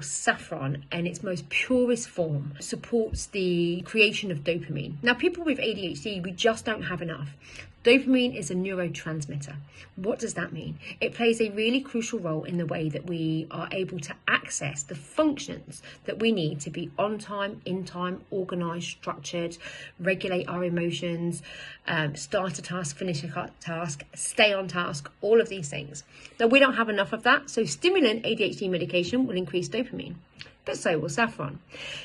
saffron in its most purest form supports the creation of dopamine. Now, people with ADHD, we just don't have enough. Dopamine is a neurotransmitter. What does that mean? It plays a really crucial role in the way that we are able to access the functions that we need to be on time, in time, organised, structured, regulate our emotions, start a task, finish a task, stay on task, all of these things. Now, we don't have enough of that, so stimulant ADHD medication will increase dopamine. But so will saffron.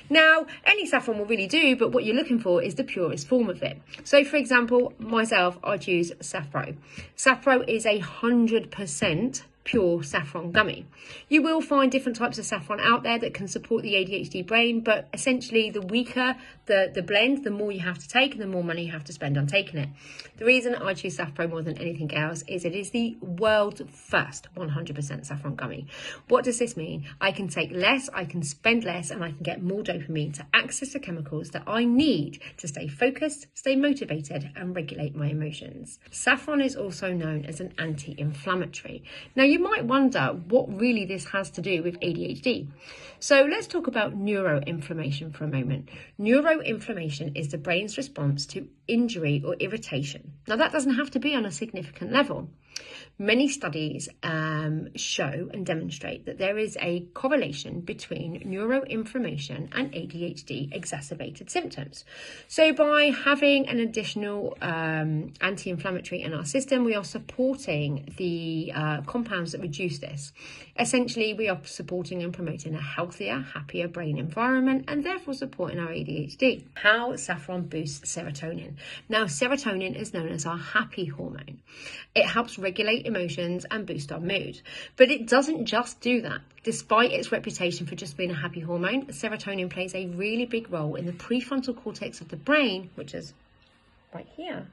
Now, any saffron will really do, but what you're looking for is the purest form of it. So, for example, myself, I'd use SaffPro. SaffPro is 100% pure saffron gummy. You will find different types of saffron out there that can support the ADHD brain, but essentially the weaker the blend, the more you have to take and the more money you have to spend on taking it. The reason I choose SaffPro more than anything else is it is the world's first 100% saffron gummy. What does this mean? I can take less, I can spend less, and I can get more dopamine to access the chemicals that I need to stay focused, stay motivated, and regulate my emotions. Saffron is also known as an anti-inflammatory. Now, you might wonder what really this has to do with ADHD. So let's talk about neuroinflammation for a moment. Neuroinflammation is the brain's response to injury or irritation. Now, that doesn't have to be on a significant level. Many studies show and demonstrate that there is a correlation between neuroinflammation and ADHD exacerbated symptoms. So by having an additional anti-inflammatory in our system, we are supporting the compounds that reduce this. Essentially, we are supporting and promoting a healthier, happier brain environment and therefore supporting our ADHD. How saffron boosts serotonin. Now, serotonin is known as our happy hormone. It helps regulate emotions and boost our mood. But it doesn't just do that. Despite its reputation for just being a happy hormone, serotonin plays a really big role in the prefrontal cortex of the brain, which is right here,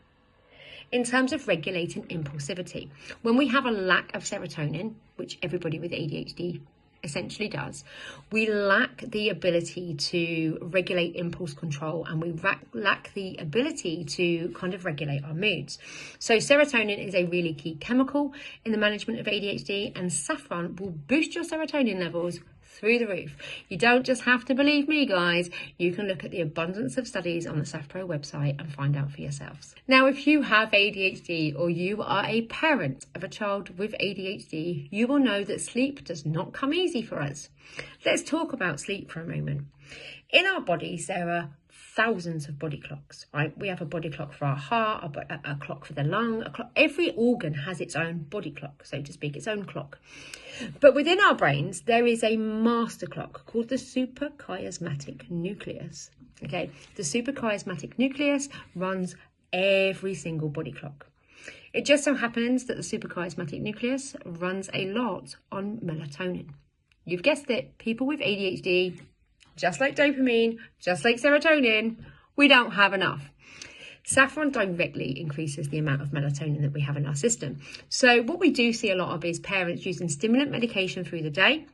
in terms of regulating impulsivity. When we have a lack of serotonin, which everybody with ADHD essentially does, we lack the ability to regulate impulse control, and we lack the ability to kind of regulate our moods. So serotonin is a really key chemical in the management of ADHD, and saffron will boost your serotonin levels through the roof. You don't just have to believe me, guys. You can look at the abundance of studies on the SaffPro website and find out for yourselves. Now, if you have ADHD or you are a parent of a child with ADHD, you will know that sleep does not come easy for us. Let's talk about sleep for a moment. In our bodies, there are thousands of body clocks, right? We have a body clock for our heart, a clock for the lung, a clock. Every organ has its own body clock, so to speak, its own clock. But within our brains, there is a master clock called the suprachiasmatic nucleus. Okay, the suprachiasmatic nucleus runs every single body clock. It just so happens that the suprachiasmatic nucleus runs a lot on melatonin. You've guessed it, people with ADHD, just like dopamine, just like serotonin, we don't have enough. Saffron directly increases the amount of melatonin that we have in our system. So what we do see a lot of is parents using stimulant medication through the day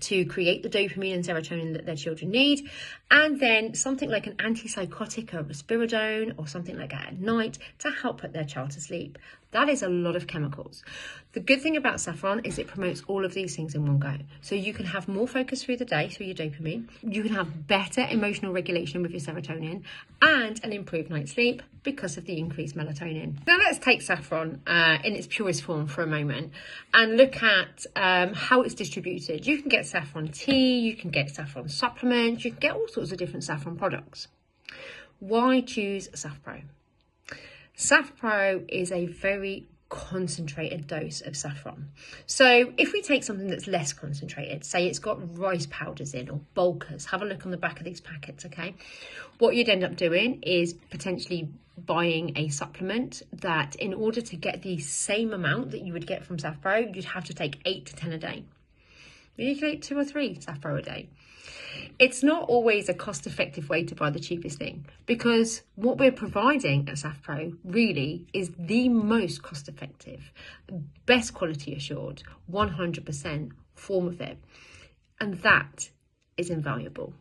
to create the dopamine and serotonin that their children need, and then something like an antipsychotic or risperidone or something like that at night to help put their child to sleep. That is a lot of chemicals. The good thing about saffron is it promotes all of these things in one go. So you can have more focus through the day through your dopamine, you can have better emotional regulation with your serotonin, and an improved night's sleep because of the increased melatonin. Now let's take saffron in its purest form for a moment and look at how it's distributed. You can get saffron tea, you can get saffron supplements, you can get all sorts of different saffron products. Why choose SaffPro? SaffPro is a very concentrated dose of saffron. So if we take something that's less concentrated, say it's got rice powders in or bulkers, have a look on the back of these packets, okay? What you'd end up doing is potentially buying a supplement that in order to get the same amount that you would get from SaffPro, you'd have to take 8 to 10 a day. You can take 2 or 3 SaffPro a day. It's not always a cost-effective way to buy the cheapest thing, because what we're providing at SaffPro really is the most cost-effective, best quality assured, 100% form of it. And that is invaluable.